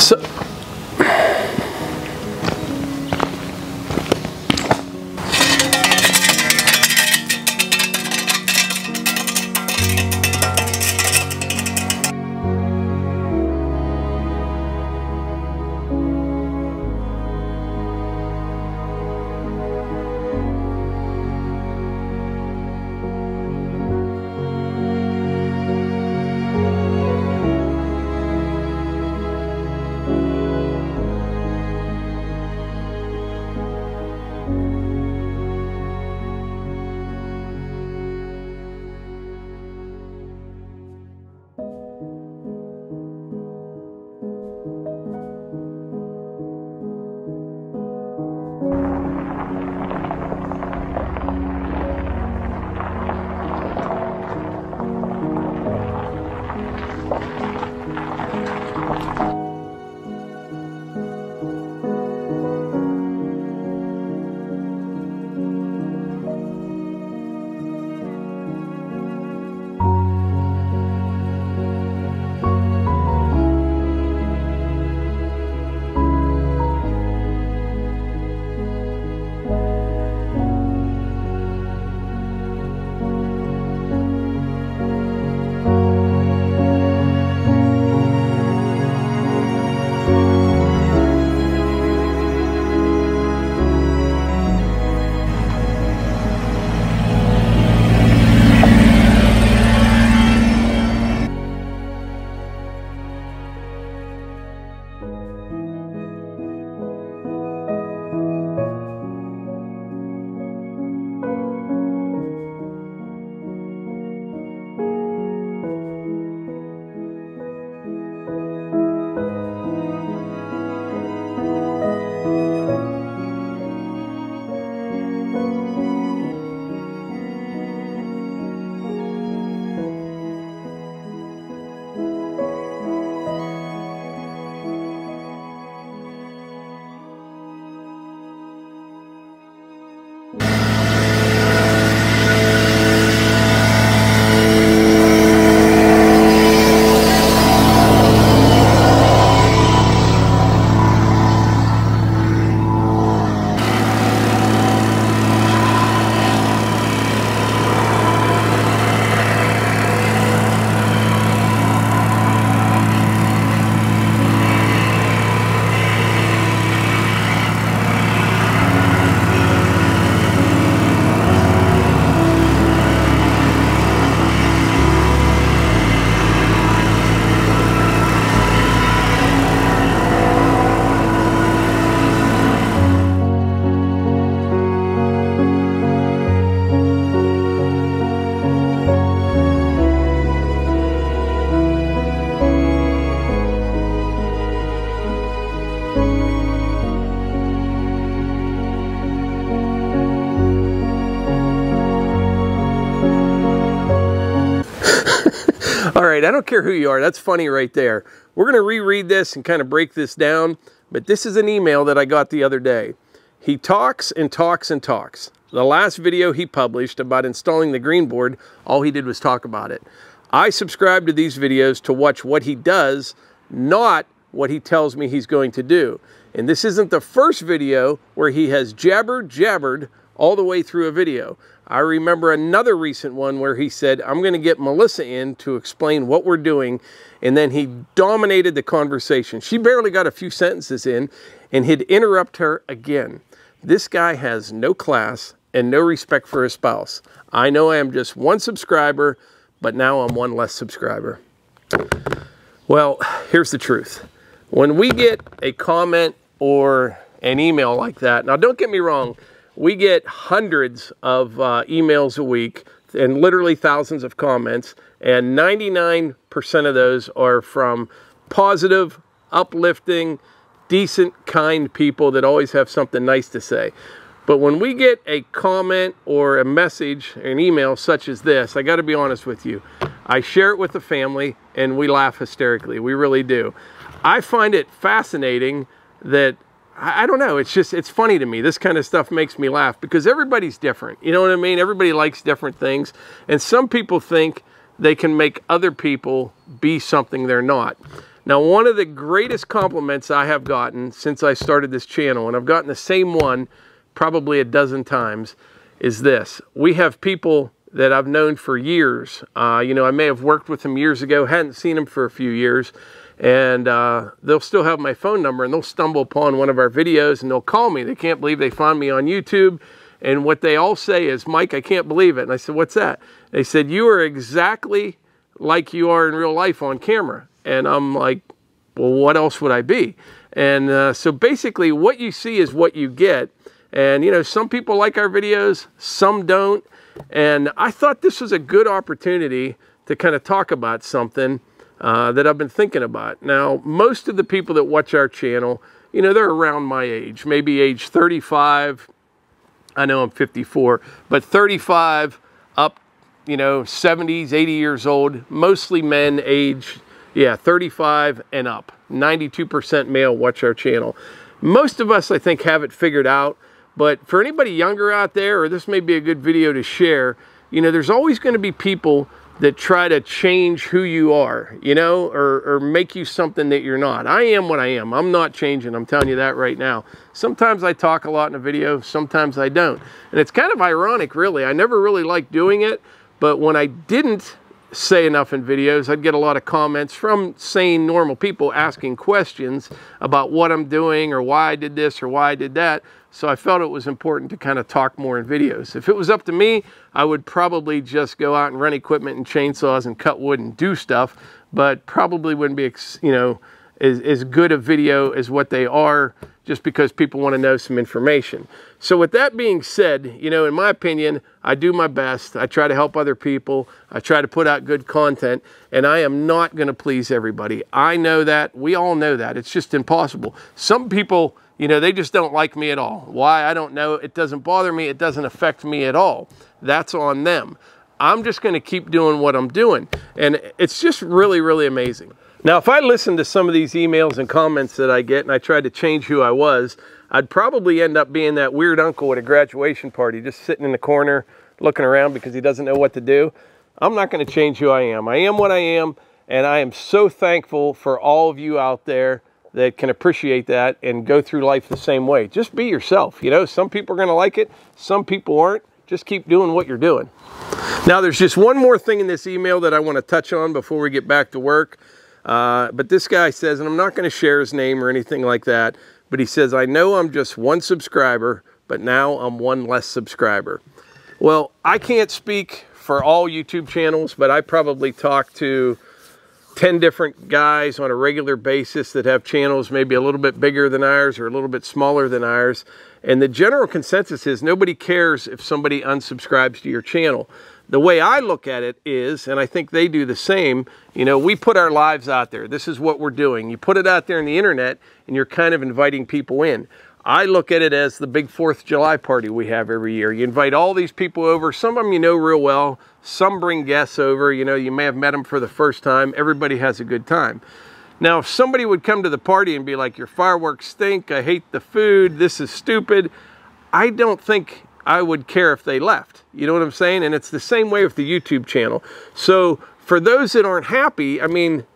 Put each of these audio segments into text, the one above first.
So all right, I don't care who you are. That's funny right there. We're going to reread this and kind of break this down, but this is an email that I got the other day. He talks and talks and talks. The last video he published about installing the green board, all he did was talk about it. I subscribe to these videos to watch what he does, not what he tells me he's going to do. And this isn't the first video where he has jabbered all the way through a video. I remember another recent one where he said, I'm going to get Melissa in to explain what we're doing. And then he dominated the conversation. She barely got a few sentences in and he'd interrupt her again. This guy has no class and no respect for his spouse. I know I am just one subscriber, but now I'm one less subscriber. Well, here's the truth. When we get a comment or an email like that, now don't get me wrong, we get hundreds of emails a week and literally thousands of comments, and 99% of those are from positive, uplifting, decent, kind people that always have something nice to say. But when we get a comment or a message, an email such as this, I got to be honest with you, I share it with the family and we laugh hysterically. We really do. I find it fascinating that, I don't know, it's funny to me. This kind of stuff makes me laugh because everybody's different. You know what I mean? Everybody likes different things. And some people think they can make other people be something they're not. Now, one of the greatest compliments I have gotten since I started this channel, and I've gotten the same one probably a dozen times, is this. We have people that I've known for years. You know, I may have worked with them years ago, hadn't seen them for a few years, and they'll still have my phone number, and they'll stumble upon one of our videos and they'll call me. They can't believe they found me on YouTube. And what they all say is, Mike, I can't believe it. And I said, what's that? They said, you are exactly like you are in real life on camera. And I'm like, well, what else would I be? And so basically what you see is what you get. And, you know, some people like our videos, some don't. And I thought this was a good opportunity to kind of talk about something that I've been thinking about. Now, most of the people that watch our channel, you know, they're around my age, maybe age 35. I know I'm 54, but 35 up, you know, 70s, 80 years old, mostly men age, yeah, 35 and up. 92% male watch our channel. Most of us, I think, have it figured out, but for anybody younger out there, or this may be a good video to share, you know, there's always going to be people that try to change who you are, you know, or make you something that you're not. I am what I am. I'm not changing. I'm telling you that right now. Sometimes I talk a lot in a video, sometimes I don't. And it's kind of ironic, really. I never really liked doing it, but when I didn't say enough in videos, I'd get a lot of comments from sane, normal people asking questions about what I'm doing or why I did this or why I did that. So I felt it was important to kind of talk more in videos. If it was up to me, I would probably just go out and rent equipment and chainsaws and cut wood and do stuff, but probably wouldn't be, you know, as good a video as what they are, just because people want to know some information. So with that being said, you know, in my opinion, I do my best. I try to help other people. I try to put out good content, and I am not going to please everybody. I know that. We all know that. It's just impossible. Some people, you know, they just don't like me at all. Why? I don't know. It doesn't bother me. It doesn't affect me at all. That's on them. I'm just going to keep doing what I'm doing. And it's just really, really amazing. Now, if I listened to some of these emails and comments that I get and I tried to change who I was, I'd probably end up being that weird uncle at a graduation party, just sitting in the corner looking around because he doesn't know what to do. I'm not going to change who I am. I am what I am, and I am so thankful for all of you out there that can appreciate that and go through life the same way. Just be yourself. You know, some people are going to like it, some people aren't. Just keep doing what you're doing. Now, there's just one more thing in this email that I want to touch on before we get back to work. But this guy says, and I'm not going to share his name or anything like that, but he says, I know I'm just one subscriber, but now I'm one less subscriber. Well, I can't speak for all YouTube channels, but I probably talk to 10 different guys on a regular basis that have channels maybe a little bit bigger than ours or a little bit smaller than ours. And the general consensus is nobody cares if somebody unsubscribes to your channel. The way I look at it is, and I think they do the same, you know, we put our lives out there. This is what we're doing. You put it out there on the internet and you're kind of inviting people in. I look at it as the big 4th of July party we have every year. You invite all these people over. Some of them you know real well. Some bring guests over. You know, you may have met them for the first time. Everybody has a good time. Now, if somebody would come to the party and be like, your fireworks stink, I hate the food, this is stupid, I don't think I would care if they left. You know what I'm saying? And it's the same way with the YouTube channel. So for those that aren't happy, I mean,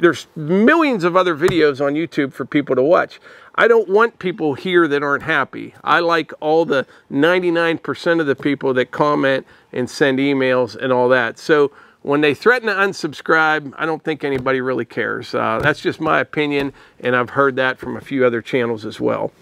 there's millions of other videos on YouTube for people to watch. I don't want people here that aren't happy. I like all the 99% of the people that comment and send emails and all that. So when they threaten to unsubscribe, I don't think anybody really cares. That's just my opinion, and I've heard that from a few other channels as well.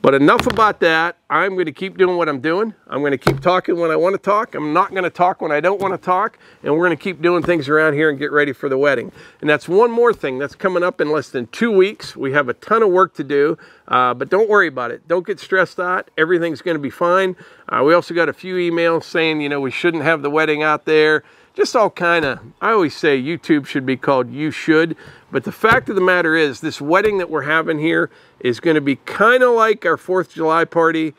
But enough about that. I'm going to keep doing what I'm doing. I'm going to keep talking when I want to talk. I'm not going to talk when I don't want to talk. And we're going to keep doing things around here and get ready for the wedding. And that's one more thing that's coming up in less than 2 weeks. We have a ton of work to do, but don't worry about it. Don't get stressed out. Everything's going to be fine. We also got a few emails saying, you know, we shouldn't have the wedding out there. Just all kind of, I always say YouTube should be called You Should. But the fact of the matter is, this wedding that we're having here is going to be kind of like our 4th of July party,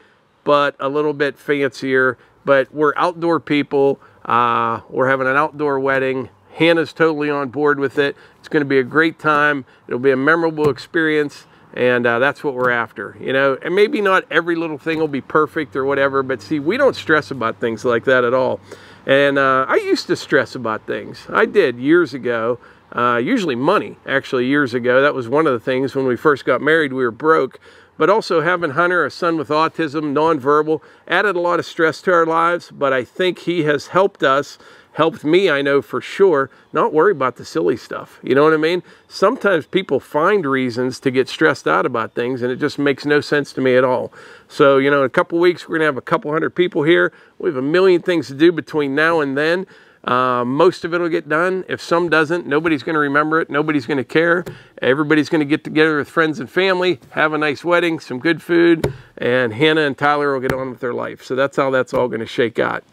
but a little bit fancier. But we're outdoor people. We're having an outdoor wedding. Hannah's totally on board with it. It's going to be a great time. It'll be a memorable experience. And that's what we're after, you know. And maybe not every little thing will be perfect or whatever, but see, we don't stress about things like that at all. And I used to stress about things. I did years ago. Usually money, actually, years ago. That was one of the things when we first got married, we were broke. But also having Hunter, a son with autism, nonverbal, added a lot of stress to our lives. But I think he has helped us, helped me, I know for sure, not worry about the silly stuff. You know what I mean? Sometimes people find reasons to get stressed out about things, and it just makes no sense to me at all. So, you know, in a couple weeks, we're going to have a couple hundred people here. We have a million things to do between now and then. Most of it will get done. If some doesn't, nobody's going to remember it. Nobody's going to care. Everybody's going to get together with friends and family, have a nice wedding, some good food, and Hannah and Tyler will get on with their life. So that's how that's all going to shake out.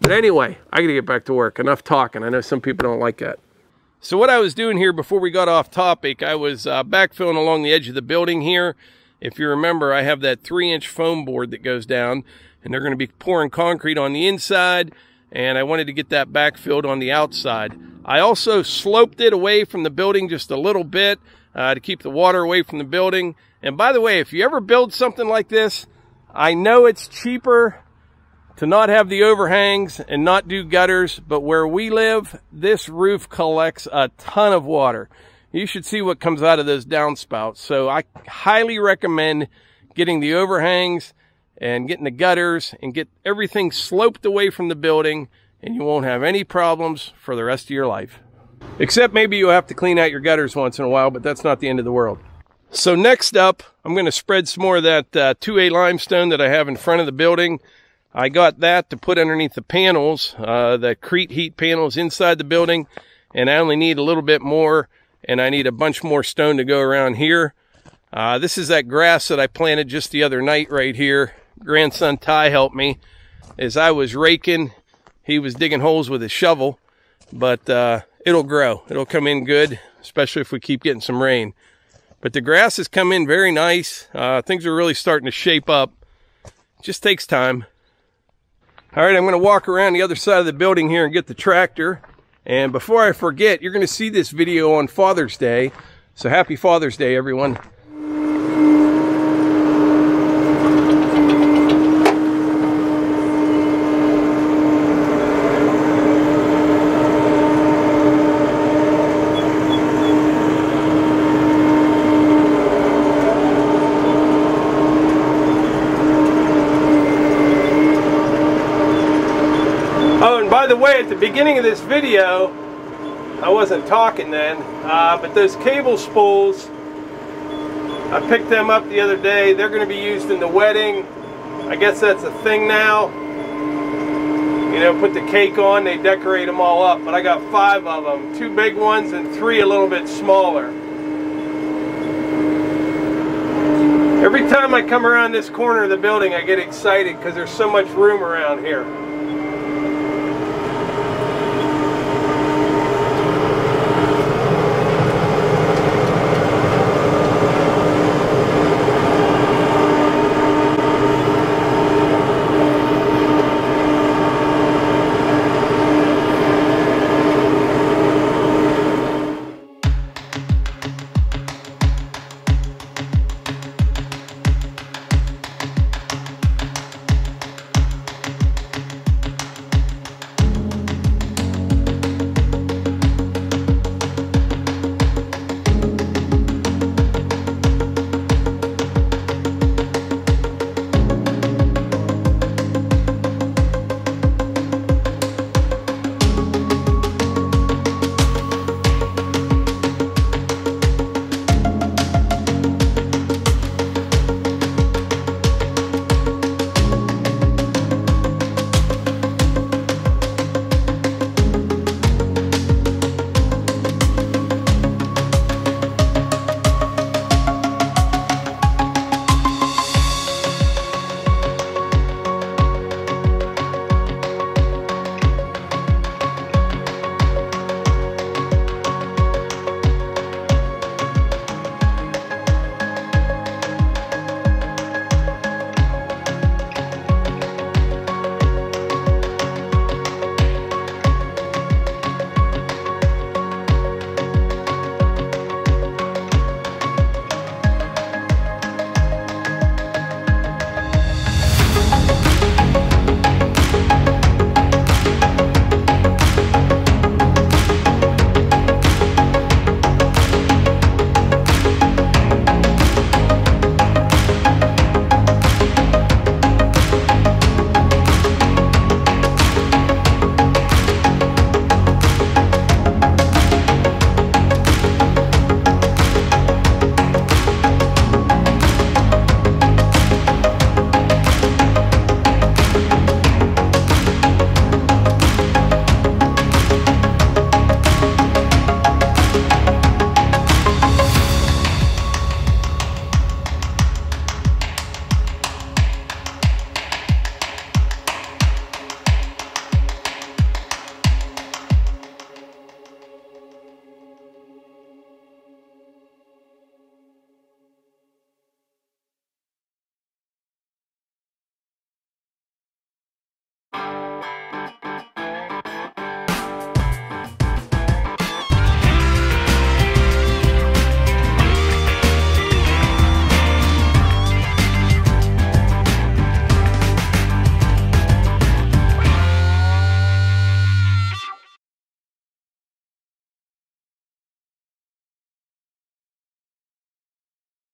But anyway, I got to get back to work. Enough talking. I know some people don't like that. So what I was doing here before we got off topic, I was backfilling along the edge of the building here. If you remember, I have that 3-inch foam board that goes down, and they're going to be pouring concrete on the inside, and I wanted to get that backfilled on the outside. I also sloped it away from the building just a little bit to keep the water away from the building. And by the way, if you ever build something like this, I know it's cheaper to not have the overhangs and not do gutters, but where we live, this roof collects a ton of water. You should see what comes out of those downspouts. So I highly recommend getting the overhangs and getting the gutters and get everything sloped away from the building, and you won't have any problems for the rest of your life. Except maybe you'll have to clean out your gutters once in a while, but that's not the end of the world. So next up, I'm going to spread some more of that 2A limestone that I have in front of the building. I got that to put underneath the panels, the Crete heat panels inside the building, and I only need a little bit more, and I need a bunch more stone to go around here. This is that grass that I planted just the other night right here. Grandson Ty helped me. As I was raking, he was digging holes with his shovel, but it'll grow. It'll come in good, especially if we keep getting some rain. But the grass has come in very nice. Things are really starting to shape up. It just takes time. All right, I'm going to walk around the other side of the building here and get the tractor. And before I forget, you're going to see this video on Father's Day. So happy Father's Day, everyone. By the way, at the beginning of this video, I wasn't talking then, but those cable spools, I picked them up the other day. They're going to be used in the wedding. I guess that's a thing now. You know, put the cake on, they decorate them all up. But I got 5 of them, 2 big ones and 3 a little bit smaller. Every time I come around this corner of the building, I get excited because there's so much room around here.